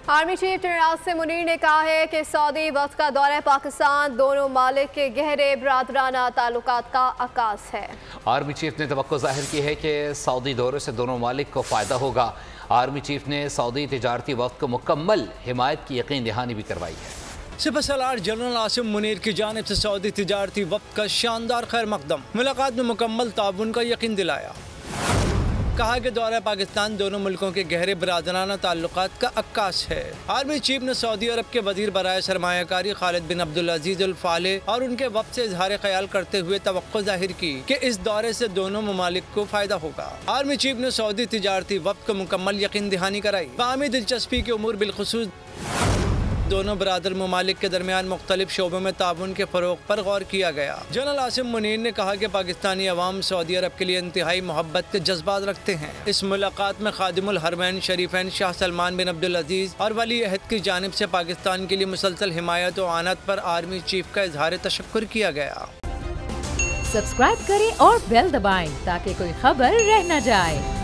Army chief general Asim Munir ने कहा है कि सऊदी वक्त का दौरा पाकिस्तान दोनों मालिक के गहरे बरादराना ताल्लुकात का आगाज है। आर्मी चीफ ने तवक्को जाहिर की है कि सऊदी दौरे से दोनों मालिक को फ़ायदा होगा। आर्मी चीफ ने सऊदी तिजारती वक्त को मुकम्मल हिमायत की यकीन दहानी भी करवाई है। सिपह सलार जनरल आसिम मुनीर की जानिब से सऊदी तिजारती वक्त का शानदार खैर मकदम, मुलाकात में मुकम्मल ताउन का यकीन दिलाया। कहा कि दौरा पाकिस्तान दोनों मुल्कों के गहरे बरादराना ताल्लुकात का अक्कास है। आर्मी चीफ ने सऊदी अरब के वजीर बराए सरमायाकारी खालिद बिन अब्दुल अजीज अल फाले और उनके वक्त से इजहार ख्याल करते हुए तवक्को जाहिर की कि इस दौरे से दोनों ममालिक को फायदा होगा। आर्मी चीफ ने सऊदी तिजारती वक्त को मुकम्मल यकीन दहानी कराई। बामी दिलचस्पी के उमूर बिलखुसूस दोनों बरादर ममालिक के दरमियान मुख्तलिफ शोबों में ताउन के फ़रोग़ पर गौर किया गया। जनरल आसिम मुनीर ने कहा कि पाकिस्तानी अवाम सऊदी अरब के लिए इंतहाई मोहब्बत के जज्बात रखते हैं। इस मुलाकात में खादिमुल हरमैन शरीफैन शाह सलमान बिन अब्दुल अजीज और वली अहद की जानिब से पाकिस्तान के लिए मुसलसल हिमायत और आनत पर आर्मी चीफ का इजहार तशक्कुर किया गया। सब्सक्राइब करें और बेल दबाएं ताकि कोई खबर रह न जाए।